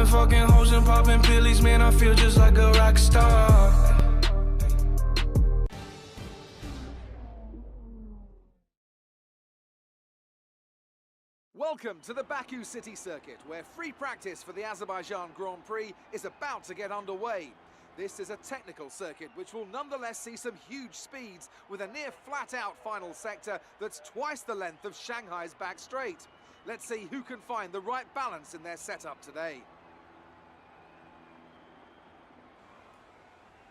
been fucking hoes and popping pillies, man, I feel just like a rock star. Welcome to the Baku City Circuit, where free practice for the Azerbaijan Grand Prix is about to get underway. This is a technical circuit which will nonetheless see some huge speeds with a near flat-out final sector that's twice the length of Shanghai's back straight. Let's see who can find the right balance in their setup today.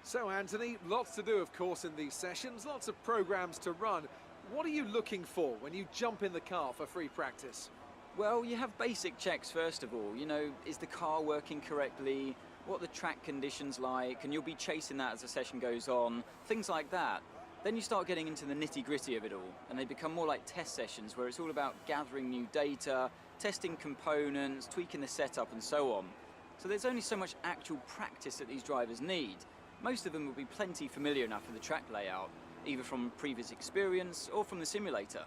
So Anthony, lots to do of course in these sessions, lots of programs to run. What are you looking for when you jump in the car for free practice? Well, you have basic checks first of all. You know, is the car working correctly? What are the track conditions like? And you'll be chasing that as the session goes on. Things like that. Then you start getting into the nitty-gritty of it all, and they become more like test sessions where it's all about gathering new data, testing components, tweaking the setup and so on. So there's only so much actual practice that these drivers need. Most of them will be plenty familiar enough with the track layout, either from previous experience or from the simulator.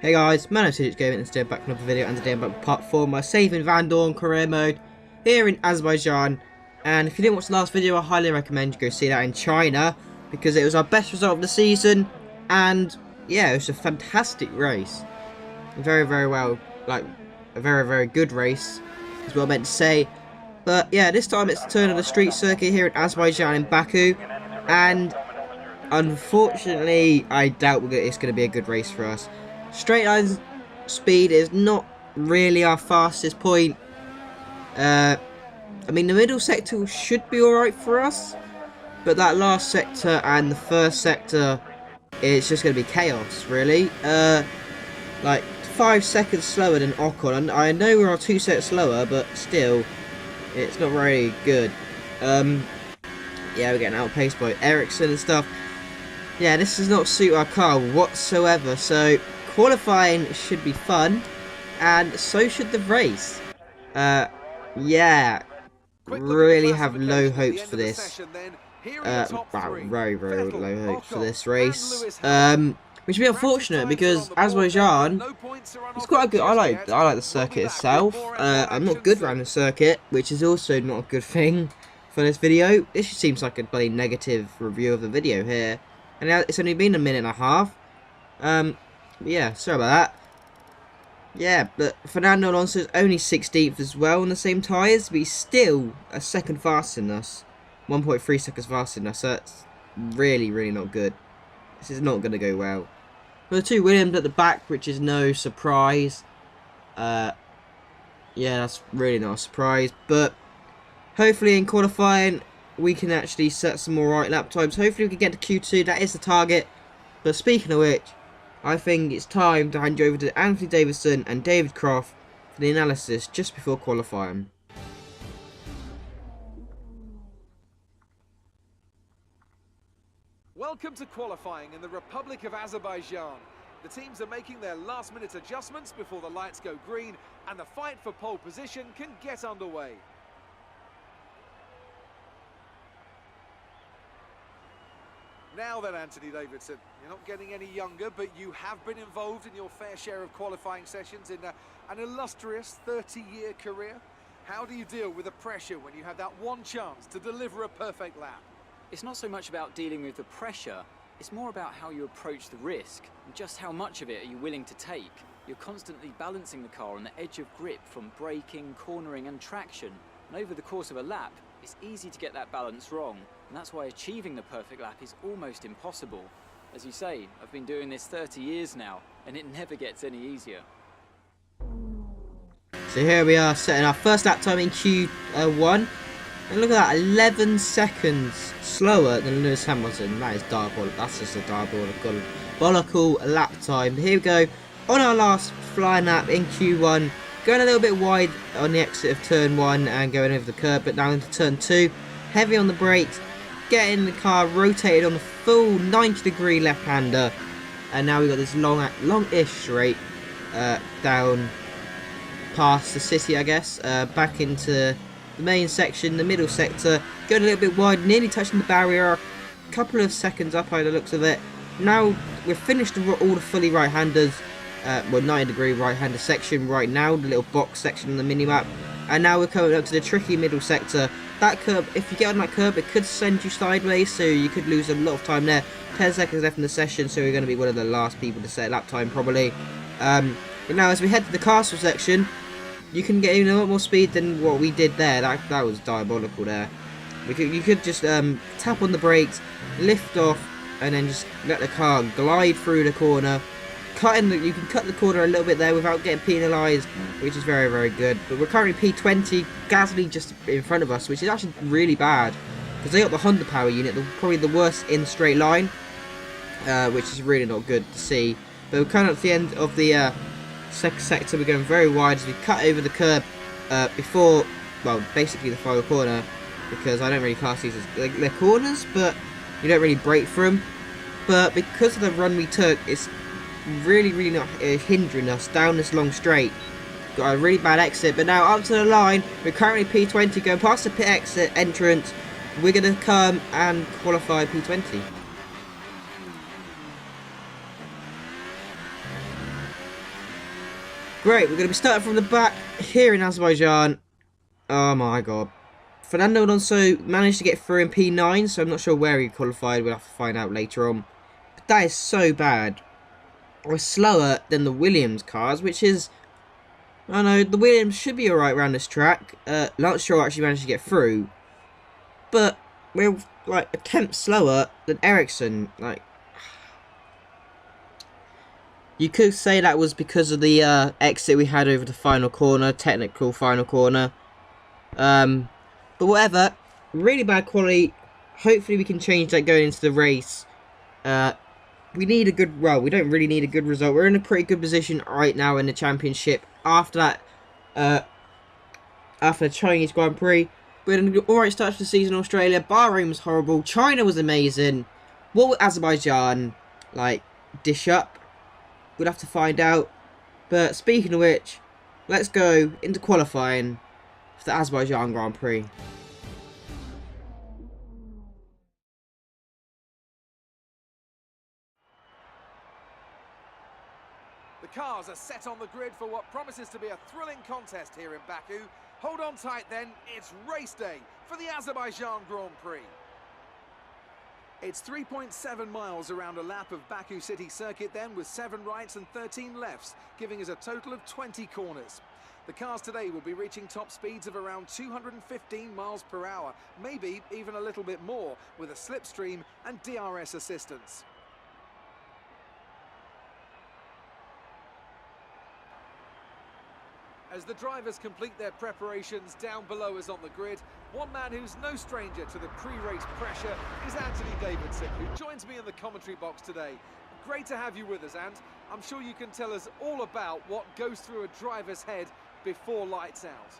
Hey guys, my name is Gaming and today I'm back with another video, and today I'm back with part 4 of my saving Vandoorne career mode here in Azerbaijan. And if you didn't watch the last video, I highly recommend you go see that in China, because it was our best result of the season, and yeah, it was a fantastic race. Very well, like a very good race is what I meant to say. But yeah, this time it's the turn of the street circuit here in Azerbaijan in Baku, and unfortunately I doubt it's going to be a good race for us. Straight line speed is not really our fastest point. I mean, the middle sector should be alright for us, but that last sector and the first sector, it's just going to be chaos, really. Like 5 seconds slower than Ocon. I know we're 2 seconds slower, but still, it's not very good. Yeah, we're getting outpaced by Ericsson and stuff. Yeah, this does not suit our car whatsoever, so qualifying should be fun, and so should the race. Yeah, really have low hopes for this. Wow, very low hopes for this race. Which would be unfortunate because Azerbaijan is quite a good. I like the circuit itself. I'm not good around the circuit, which is also not a good thing for this video. This just seems like a bloody negative review of the video here, and it's only been a minute and a half. Yeah, sorry about that. Yeah, but Fernando Alonso is only 16th as well on the same tyres, but he's still a second faster than us. 1.3 seconds faster than us, so that's really not good. This is not going to go well. For the two Williams at the back, which is no surprise. Yeah, that's really not a surprise, but hopefully in qualifying we can actually set some more right lap times. Hopefully we can get to Q2, that is the target. But speaking of which, I think it's time to hand you over to Anthony Davidson and David Croft for the analysis just before qualifying. Welcome to qualifying in the Republic of Azerbaijan. The teams are making their last-minute adjustments before the lights go green, and the fight for pole position can get underway. Now then, Anthony Davidson, you're not getting any younger, but you have been involved in your fair share of qualifying sessions in an illustrious 30-year career. How do you deal with the pressure when you have that one chance to deliver a perfect lap? It's not so much about dealing with the pressure, it's more about how you approach the risk, and just how much of it are you willing to take. You're constantly balancing the car on the edge of grip from braking, cornering and traction, and over the course of a lap, it's easy to get that balance wrong, and that's why achieving the perfect lap is almost impossible. As you say, I've been doing this 30 years now, and it never gets any easier. So here we are, setting our first lap time in Q1. And look at that, 11 seconds slower than Lewis Hamilton. That is diabolical. That's just a diabolical lap time. Here we go, on our last flying lap in Q1. Going a little bit wide on the exit of turn 1 and going over the curb, but now into turn 2. Heavy on the brakes, getting the car rotated on the full 90-degree left-hander. And now we've got this long-ish straight down past the city, I guess. Back into the main section, the middle sector. Going a little bit wide, nearly touching the barrier. A couple of seconds up by the looks of it. Now we've finished all the fully right-handers. well, 90-degree right-hander section right now, the little box section on the mini-map. And now we're coming up to the tricky middle sector. That curb, if you get on that curb, it could send you sideways, so you could lose a lot of time there. 10 seconds left in the session, so we're going to be one of the last people to set lap time, probably. But now, as we head to the castle section, you can get even a lot more speed than what we did there. That was diabolical there. You could just tap on the brakes, lift off, and then just let the car glide through the corner. You can cut the corner a little bit there without getting penalised, which is very, very good. But we're currently P20, Gasly just in front of us, which is actually really bad, because they got the Honda power unit, probably the worst in straight line, which is really not good to see. But we're kind of at the end of the second sector. We're going very wide as we cut over the curb before, well, basically the final corner, because I don't really class these as they're corners, but you don't really brake for them. But because of the run we took, it's really not hindering us down this long straight. Got a really bad exit, but now up to the line. We're currently P20, going past the pit exit entrance. We're going to come and qualify P20. Great, we're going to be starting from the back here in Azerbaijan. Oh my god. Fernando Alonso managed to get through in P9, so I'm not sure where he qualified. We'll have to find out later on. But that is so bad. We're slower than the Williams cars, which is... I know, the Williams should be alright around this track. Lance Stroll actually managed to get through. But we're, like, a tenth slower than Ericsson. Like, you could say that was because of the exit we had over the final corner, technical final corner. But whatever, really bad quality. Hopefully we can change that going into the race. We need a good, well, we don't really need a good result. We're in a pretty good position right now in the championship after that, after the Chinese Grand Prix. We had an alright start to the season in Australia. Bahrain was horrible. China was amazing. What will Azerbaijan, like, dish up? We'll have to find out. But speaking of which, let's go into qualifying for the Azerbaijan Grand Prix. The cars are set on the grid for what promises to be a thrilling contest here in Baku. Hold on tight then, it's race day for the Azerbaijan Grand Prix. It's 3.7 miles around a lap of Baku City Circuit then, with 7 rights and 13 lefts, giving us a total of 20 corners. The cars today will be reaching top speeds of around 215 miles per hour, maybe even a little bit more, with a slipstream and DRS assistance. As the drivers complete their preparations down below us on the grid, one man who's no stranger to the pre-race pressure is Anthony Davidson, who joins me in the commentary box today. Great to have you with us, Ant. I'm sure you can tell us all about what goes through a driver's head before lights out.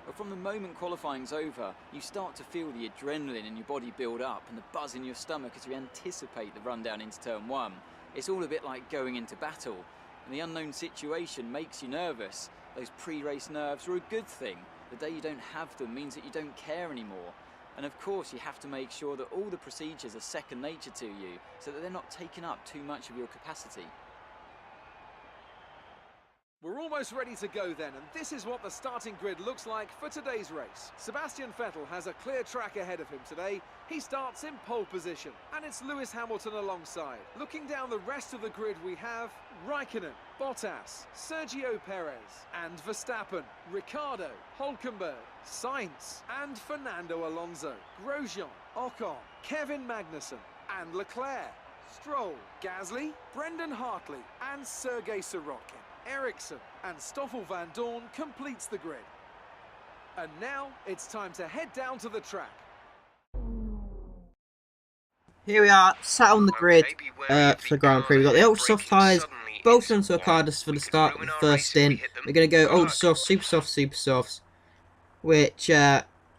Well, from the moment qualifying's over, you start to feel the adrenaline in your body build up and the buzz in your stomach as you anticipate the run down into turn 1. It's all a bit like going into battle, and the unknown situation makes you nervous. Those pre-race nerves are a good thing. The day you don't have them means that you don't care anymore. And of course you have to make sure that all the procedures are second nature to you, so that they're not taking up too much of your capacity. We're almost ready to go then, and this is what the starting grid looks like for today's race. Sebastian Vettel has a clear track ahead of him today. He starts in pole position, and it's Lewis Hamilton alongside. Looking down the rest of the grid, we have Raikkonen, Bottas, Sergio Perez, and Verstappen, Ricciardo, Hülkenberg, Sainz, and Fernando Alonso, Grosjean, Ocon, Kevin Magnussen, and Leclerc, Stroll, Gasly, Brendan Hartley, and Sergei Sorokin. Ericsson and Stoffel Vandoorne completes the grid. And now it's time to head down to the track. Here we are, sat on the grid for the Grand Prix. We've got the ultra soft tyres, bolted onto a car just for the start of the first stint. We're going to go ultra soft, super soft, super softs, which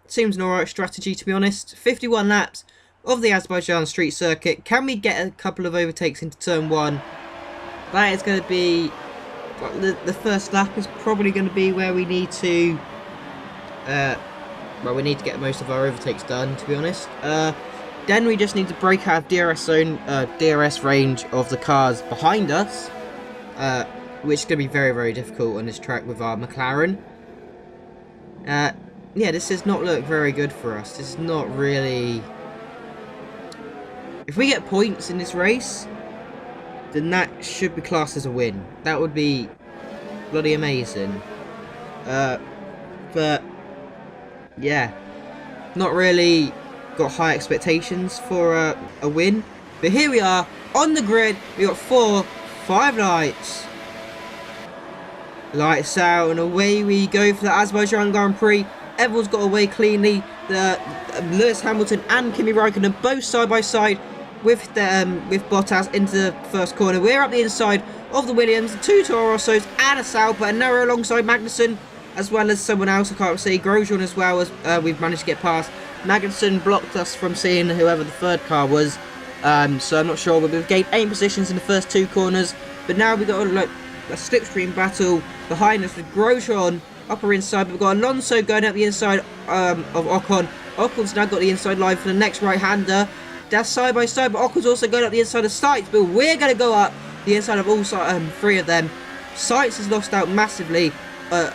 seems an alright strategy, to be honest. 51 laps of the Azerbaijan street circuit. Can we get a couple of overtakes into turn 1? That is going to be... The first lap is probably going to be where we need to... well, we need to get most of our overtakes done, to be honest. Then we just need to break out of DRS zone, DRS range of the cars behind us. which is going to be very, very difficult on this track with our McLaren. Yeah, this does not look very good for us. This is not really... If we get points in this race, then that should be classed as a win. That would be bloody amazing. But yeah, not really got high expectations for a win. But here we are on the grid. We got 5 lights. Lights out, and away we go for the Azerbaijan Grand Prix. Everyone's got away cleanly. Lewis Hamilton and Kimi Raikkonen both side by side with Bottas into the first corner. We're up the inside of the Williams, the 2 Toro Rossos and a Sauber, and now we're alongside Magnussen as well as someone else I can't see, Grosjean as well, as we've managed to get past. Magnussen blocked us from seeing whoever the third car was, so I'm not sure, but we've gained 8 positions in the first 2 corners. But now we've got like a slipstream battle behind us with Grosjean upper inside, but we've got Alonso going up the inside of Ocon. Ocon's now got the inside line for the next right-hander. That's side by side, but Ocon's also going up the inside of Sainz, but we're going to go up the inside of all 3 of them. Sainz has lost out massively.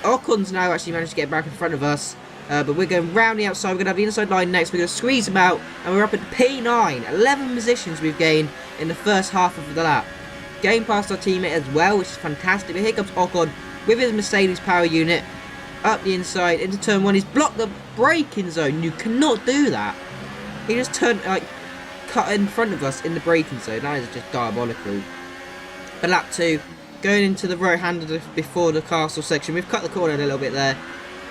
Ocon's now actually managed to get back in front of us, but we're going round the outside. We're going to have the inside line next. We're going to squeeze them out, and we're up at P9. 11 positions we've gained in the first half of the lap. Gained past our teammate as well, which is fantastic. But here comes Ocon with his Mercedes power unit up the inside into turn 1. He's blocked the braking zone. You cannot do that. He just turned, like, cut in front of us in the braking zone. That is just diabolical. But lap 2, going into the right-hander before the castle section. We've cut the corner a little bit there.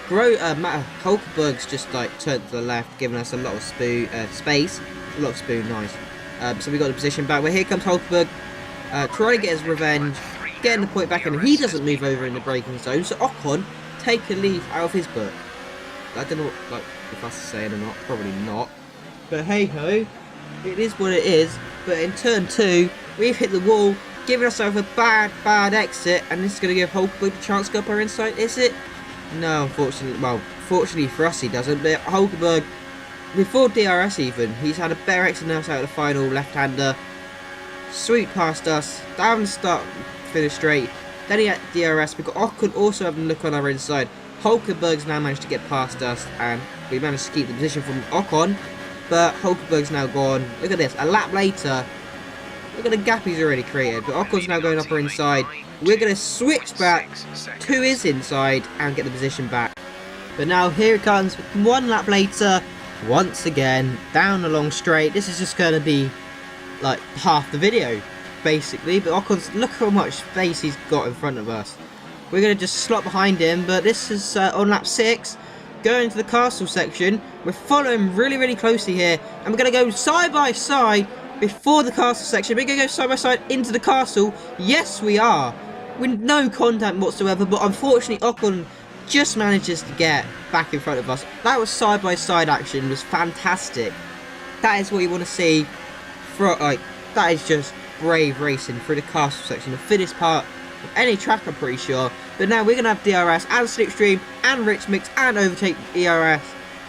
Hulkenberg's just like turned to the left, giving us a lot of space. A lot of spoon, nice. So we got the position back. Well, here comes Hulkenberg, trying to get his revenge, getting the point back, and he doesn't move over in the braking zone. So Ocon take a leaf out of his book. I don't know like if that's saying or not. Probably not. But hey ho, it is what it is. But in turn 2, we've hit the wall, giving ourselves a bad exit, and this is going to give Hulkenberg a chance to go up our inside, is it? No, unfortunately. Well, fortunately for us, he doesn't. But Hulkenberg, before DRS even, he's had a better exit now out of the final left-hander. Sweep past us, down the start, finish straight. Then he had DRS. We've got Ocon also having a look on our inside. Hulkenberg's now managed to get past us, and we managed to keep the position from Ocon. But Hulkenberg's now gone. Look at this, a lap later. Look at the gap he's already created. But Ocon's now going up our inside. We're going to switch back to his inside and get the position back. But now here it comes, 1 lap later, once again, down the long straight. This is just going to be like half the video, basically. But Ocon's, look how much space he's got in front of us. We're going to just slot behind him, but this is on lap 6. Going to the castle section. We're following really closely here, and we're going to go side by side before the castle section. We're going to go side by side into the castle. Yes, we are. With no contact whatsoever, but unfortunately Ocon just manages to get back in front of us. That was side by side action. It was fantastic. That is what you want to see. That is just brave racing through the castle section, the fittest part of any track, I'm pretty sure. But now we're going to have DRS and slipstream and rich mix and overtake ERS.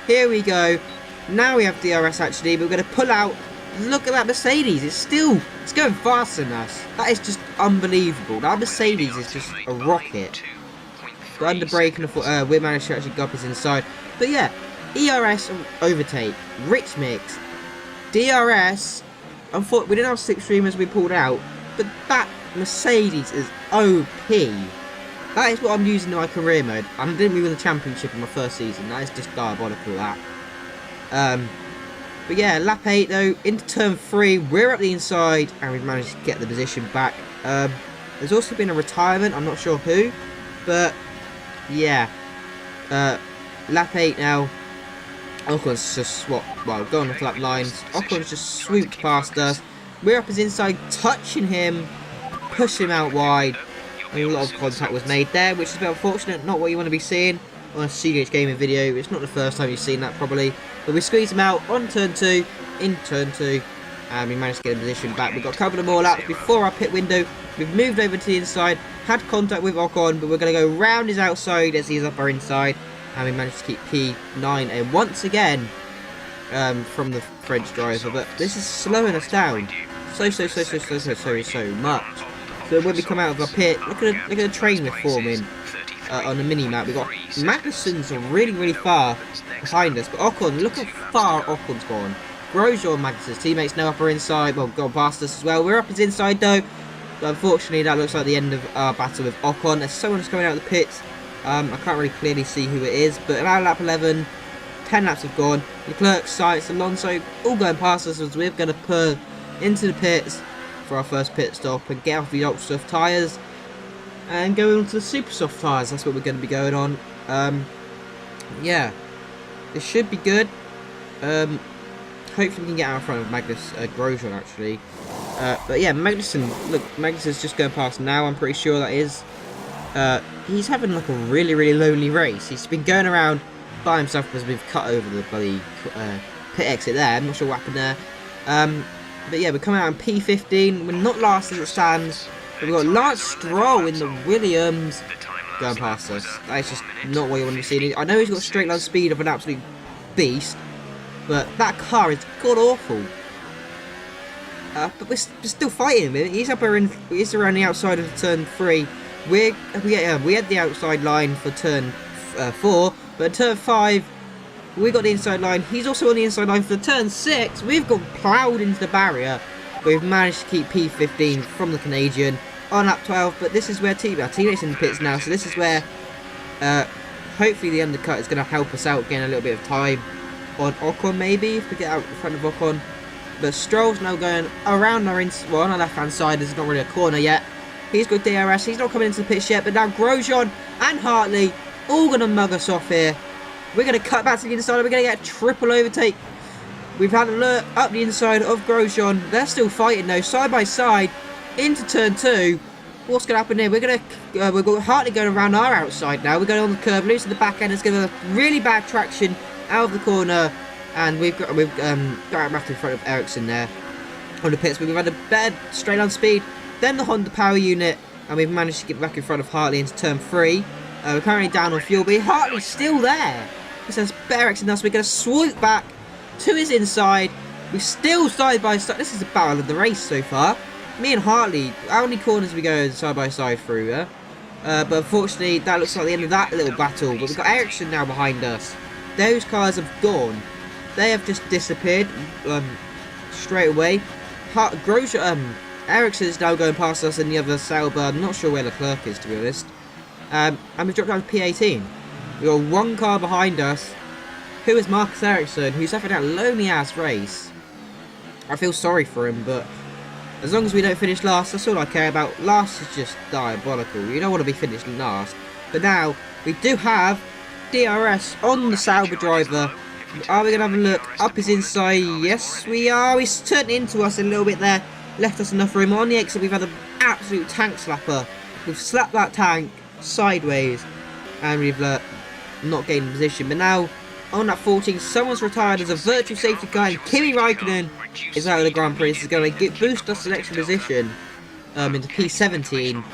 Here we go. Now we have DRS actually, but we're going to pull out. Look at that Mercedes. It's going faster than us. That is just unbelievable. That Mercedes is just a rocket. Got under brake, and we managed to actually go up his inside. But yeah, ERS overtake, rich mix, DRS. Unfortunately, we didn't have slipstream as we pulled out, but that Mercedes is OP. That is what I'm using in my career mode. I didn't win the championship in my first season. That is just diabolical, that. But yeah, lap 8 though, into turn 3, we're at the inside, and we've managed to get the position back. There's also been a retirement, I'm not sure who, but yeah. Lap 8 now. Ocon's just going off lap lines. Ocon's just swooped past us. We're up his inside, touching him, push him out wide. And a lot of contact was made there, which is a bit unfortunate. Not what you want to be seeing on a CDH gaming video. It's not the first time you've seen that probably. But we squeeze him out on turn 2, in turn 2. And we managed to get the position back. We've got a couple of more laps before our pit window. We've moved over to the inside, had contact with Ocon, but we're going to go round his outside as he's up our inside. And we managed to keep P9 and once again from the French driver. But this is slowing us down so much. So when we come out of our pit, look at the train we're forming on the mini-map. We've got Magnussen's really far behind us, but Ocon, look how far Ocon's gone. Grosjean, Magnussen's teammates now up our inside, well, gone past us as well. We're up his inside though, but unfortunately that looks like the end of our battle with Ocon. There's someone who's coming out of the pits. I can't really clearly see who it is, but around lap 11, 10 laps have gone. Leclerc, Sainz, Alonso, all going past us as we're going to pull into the pits for our first pit stop and get off the ultra soft tyres and go on to the super soft tyres. That's what we're going to be going on. Yeah, this should be good. Hopefully we can get out in front of Grosjean actually. But yeah, Magnussen, look, Magnussen's just going past now, I'm pretty sure that is. He's having like a really lonely race. He's been going around by himself because we've cut over the bloody pit exit there. I'm not sure what happened there. But yeah, we're coming out in P15. We're not last as it stands. But we've got Lance Stroll in the Williams going past us. That is just not what you want to see. I know he's got straight line speed of an absolute beast, but that car is god awful. But we're still fighting him. He's around the outside of turn 3. We had the outside line for turn 4, but turn 5 we got the inside line. He's also on the inside line for turn 6. We've got ploughed into the barrier. We've managed to keep P15 from the Canadian on lap 12, but this is where our teammates in the pits now, so this is where hopefully the undercut is going to help us out, gain a little bit of time on Ocon maybe, if we get out in front of Ocon. But Stroll's now going around our on our left hand side. There's not really a corner yet. He's got DRS, he's not coming into the pits yet, but now Grosjean and Hartley all going to mug us off here. We're going to cut back to the inside, we're going to get a triple overtake. We've had a look up the inside of Grosjean. They're still fighting though, side by side, into turn 2. What's going to happen here? We've got Hartley going around our outside now. We're going on the curve, loose at the back end. It's going to have really bad traction out of the corner. And we've got back in front of Ericsson there on the pits. But we've had a better straight line speed than the Honda power unit. And we've managed to get back in front of Hartley into turn 3. We're currently down on fuel, but Hartley's still there. He says Ericsson us. We're going to swoop back to his inside. We're still side by side. This is the battle of the race so far. Me and Hartley, how many corners we go side by side through, yeah? But unfortunately, that looks like the end of that little battle. But we've got Ericsson now behind us. Those cars have gone. They have just disappeared straight away. Ericsson is now going past us in the other Sauber. I'm not sure where Leclerc is, to be honest. And we've dropped down to P18. We've got one car behind us, who is Marcus Ericsson, who's having that lonely ass race. I feel sorry for him, but as long as we don't finish last, that's all I care about. Last is just diabolical. You don't want to be finished last. But now, we do have DRS on the Sauber driver. Are we going to have a look up his inside? Yes, we are. He's turned into us a little bit there. Left us enough room. On the exit, we've had an absolute tank slapper. We've slapped that tank sideways. And we've not gained position. But now, on that 14, someone's retired as a virtual safety car. And Kimi Raikkonen is out of the Grand Prix. This is going to boost us an extra position into P17.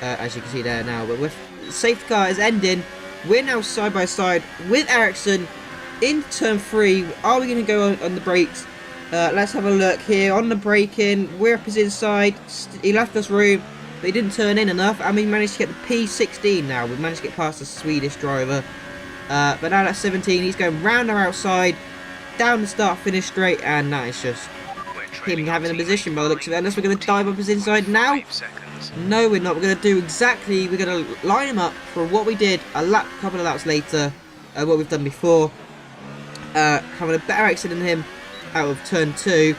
As you can see there now. But with safety car is ending. We're now side by side with Ericsson in turn 3. Are we going to go on the brakes? Let's have a look here. On the braking, we're up his inside. He left us room, but he didn't turn in enough. And we managed to get the P16 now. We've managed to get past the Swedish driver. But now that's 17. He's going round our outside, down the start, finish straight. And that is just him having a position by the looks of it. Unless we're going to dive up his inside now. No, we're not. We're going to do exactly. We're going to line him up for what we did a couple of laps later. What we've done before. Having a better exit than him out of turn 2.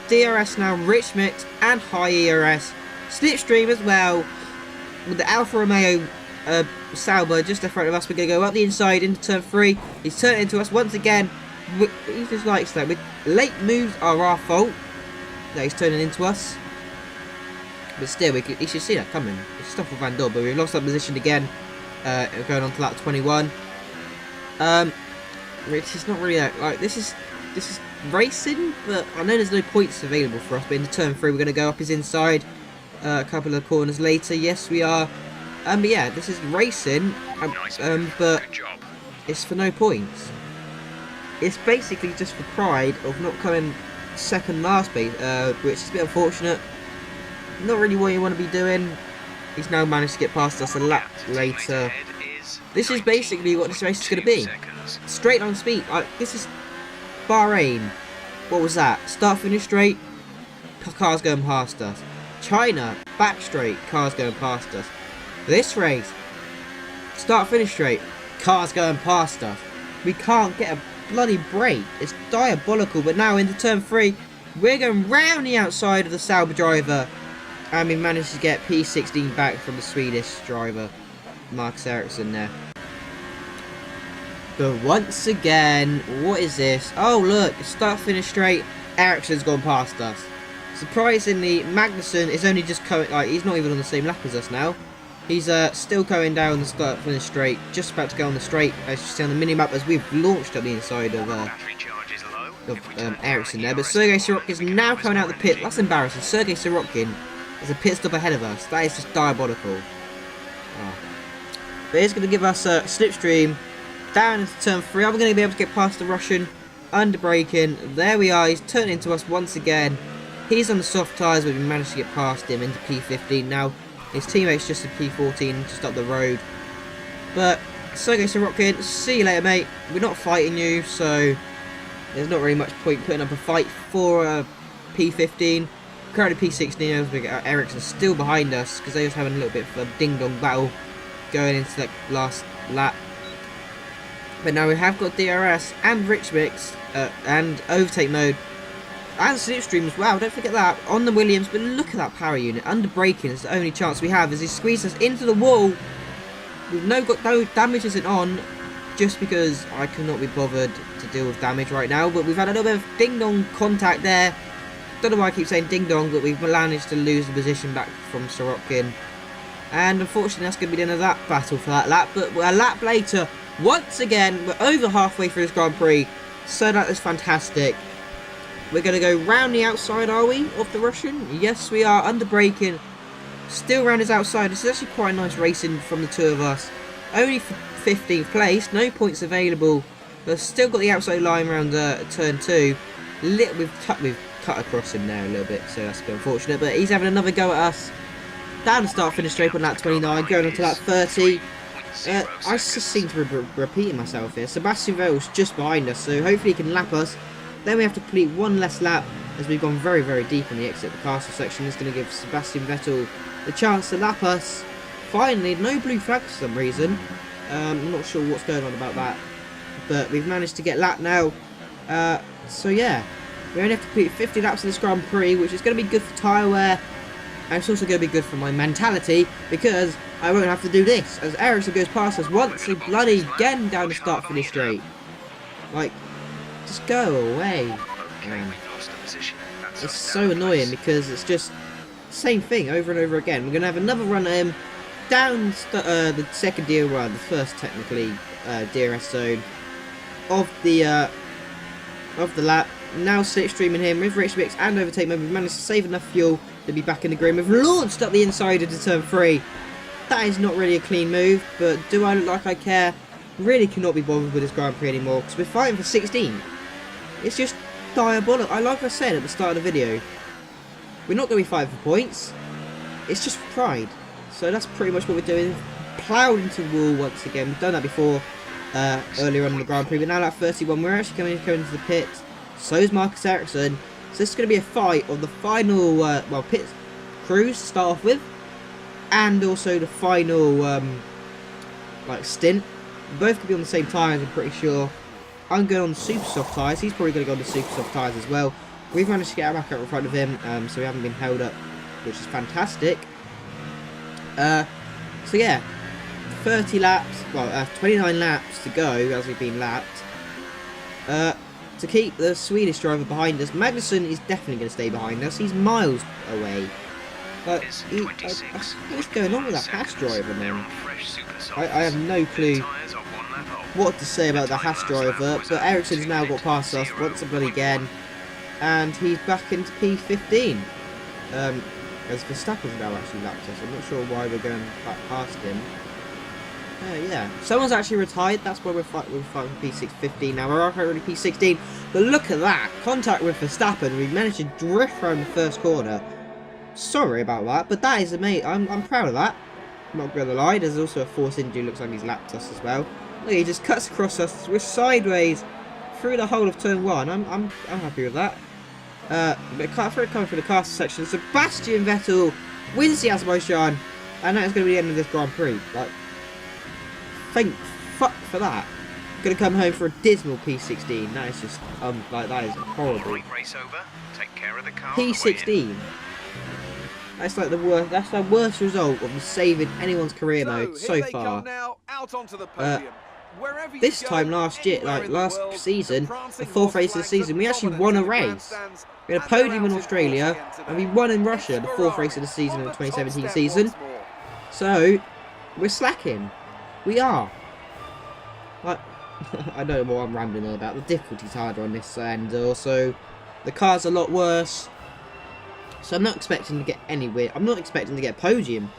DRS now, rich mix and high ERS. Slipstream as well. With the Alfa Romeo Sauber just in front of us. We're going to go up the inside into turn 3. He's turned into us once again. He just likes that. Late moves are our fault. That he's turning into us. But still, he should see that coming. It's stuff with Vandoorne, but we've lost that position again. Going on to lap 21. Which is not really like this is racing, but I know there's no points available for us. But into turn 3, we're going to go up his inside. A couple of corners later, yes, we are. But yeah, this is racing. But it's for no points. It's basically just for pride of not coming second last base, which is a bit unfortunate. Not really what you want to be doing. He's now managed to get past us a lap later. This is basically what this race is going to be. Straight on speed. This is Bahrain. What was that? Start, finish straight. Cars going past us. China, back straight. Cars going past us. This race, start, finish straight. Cars going past us. We can't get a bloody break. It's diabolical. But now into turn 3, we're going round the outside of the Sauber driver. And we managed to get P16 back from the Swedish driver, Marcus Ericsson there. But once again, what is this? Oh look, start, finish straight. Ericsson's gone past us. Surprisingly, Magnussen is only just coming, he's not even on the same lap as us now. He's still going down the start, finish straight, just about to go on the straight, as you see on the mini-map, as we've launched up the inside of Ericsson there. But Sergei Sorokin is now coming out of the pit. That's embarrassing. Sergei Sorokin is a pit stop ahead of us. That is just diabolical. Oh. But he's going to give us a slipstream down into turn 3. I'm going to be able to get past the Russian, under braking. There we are. He's turned into us once again. He's on the soft tyres, but we managed to get past him into P15. Now, his teammate's just in P14, just up the road. But, Sergei Sorokin, see you later, mate. We're not fighting you, so there's not really much point putting up a fight for P15. Currently P16, Ericsson's still behind us, because they was having a little bit of a ding-dong battle going into that last lap. But now we have got DRS and PRIX and overtake mode. And slipstream as well, don't forget that, on the Williams. But look at that power unit, under braking is the only chance we have as he squeezes us into the wall. We've got no damage isn't on, just because I cannot be bothered to deal with damage right now. But we've had a little bit of ding-dong contact there. Don't know why I keep saying ding-dong, but we've managed to lose the position back from Sorokin. And unfortunately that's going to be the end of that battle for that lap. But a lap later, once again, we're over halfway through this Grand Prix. So that is fantastic. We're going to go round the outside, are we, of the Russian? Yes, we are, under braking. Still round his outside. This is actually quite nice racing from the two of us. Only for 15th place, no points available. But still got the outside line around turn 2. We've cut across him there a little bit, so that's a bit unfortunate. But he's having another go at us. Down the start, finish straight on lap 29, going on to lap 30. I just seem to be repeating myself here. Sebastian Vettel's just behind us, so hopefully he can lap us. Then we have to complete one less lap, as we've gone very, very deep in the exit the castle section. This is going to give Sebastian Vettel the chance to lap us. Finally, no blue flag for some reason. I'm not sure what's going on about that, but we've managed to get lapped now. So yeah, we only have to complete 50 laps of this Grand Prix, which is going to be good for tyre wear, and it's also going to be good for my mentality, because I won't have to do this, as Ericsson goes past us once bloody again down the start finish straight. Like, just go away. It's so annoying, because it's just the same thing over and over again. We're going to have another run at him down the second the first technically DRS zone of the lap. Now slipstreaming him with PRIX and overtake mode. We've managed to save enough fuel to be back in the green. We've launched up the inside into turn 3. That is not really a clean move, but do I look like I care? Really cannot be bothered with this Grand Prix anymore, because we're fighting for 16. It's just diabolical. Like I said at the start of the video, we're not going to be fighting for points. It's just for pride. So that's pretty much what we're doing. Ploughed into the wall once again. We've done that before earlier on in the Grand Prix, but now at 31 we're actually going into the pit. So is Marcus Ericsson. So this is going to be a fight of the final pit cruise to start off with, and also the final stint. Both could be on the same tyres, I'm pretty sure. I'm going on the super soft tyres. He's probably going to go on the super soft tyres as well. We've managed to get back out in front of him, so we haven't been held up, which is fantastic. So yeah, 30 laps, 29 laps to go as we've been lapped. To keep the Swedish driver behind us. Magnussen is definitely going to stay behind us. He's miles away. But what's going on with that Haas driver, man? I have no clue what to say about the Haas driver, but Ericsson's now got past us once again, and he's back into P15. As Verstappen's now actually lapped us. I'm not sure why we're going back past him. Yeah, someone's actually retired. That's why we're fighting P15 now. We're already P16, but look at that contact with Verstappen. We managed to drift around the first corner. Sorry about that, but that is amazing. I'm proud of that. I'm not going to lie. There's also a Force injury. Looks like he's lapped us as well. Look, he just cuts across us. We're sideways through the whole of turn 1. I'm happy with that. But coming through the caster section, Sebastian Vettel wins the Azerbaijan, and that is going to be the end of this Grand Prix. Like, thank fuck for that. Going to come home for a dismal P16. That is just like, that is horrible. Race over. Take care of the car. P16. That's like the worst. That's the worst result of saving anyone's career mode so far. This time last year, like last season, the 4th race of the season, we actually won a race. We had a podium in Australia, and we won in Russia, the 4th race of the season of the 2017 season. So, we're slacking. We are. Like, I don't know what I'm rambling on about. The difficulty's harder on this end. Also, the car's a lot worse. So I'm not expecting to get anywhere. I'm not expecting to get a podium.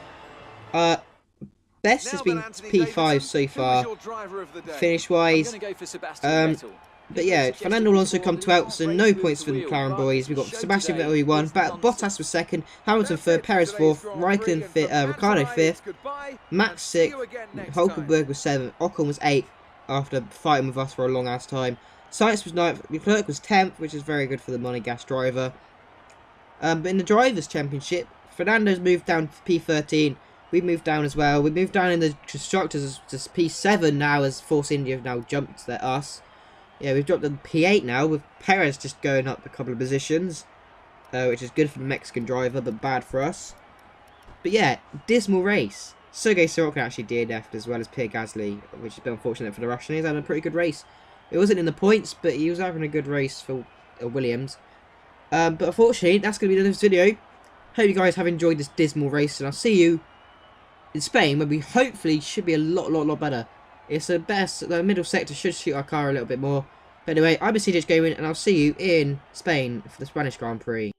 Best has been P5 so far, finish-wise. But yeah, Fernando Alonso come 12th, so no points for the McLaren boys. We've got Sebastian Vettel who won, Bottas was 2nd, Hamilton 3rd, Perez 4th, Raikkonen 5th, Ricciardo 5th, Max 6th, Hulkenberg was 7th, Ocon was 8th after fighting with us for a long ass time. Sainz was 9th, Leclerc was 10th, which is very good for the Monegasque driver. But in the Drivers' Championship, Fernando's moved down to P13. We moved down as well. We moved down in the Constructors to P7 now, as Force India have now jumped at us. Yeah, we've dropped to P8 now, with Perez just going up a couple of positions. Which is good for the Mexican driver, but bad for us. But yeah, dismal race. Sergei Sorokin actually DNF'd as well as Pierre Gasly, which has been unfortunate for the Russian. He's had a pretty good race. It wasn't in the points, but he was having a good race for Williams. But unfortunately, that's going to be the end of this video. Hope you guys have enjoyed this dismal race, and I'll see you in Spain, where we hopefully should be a lot better. It's a better, the middle sector should shoot our car a little bit more. But anyway, I'm CJ Gaming, and I'll see you in Spain for the Spanish Grand Prix.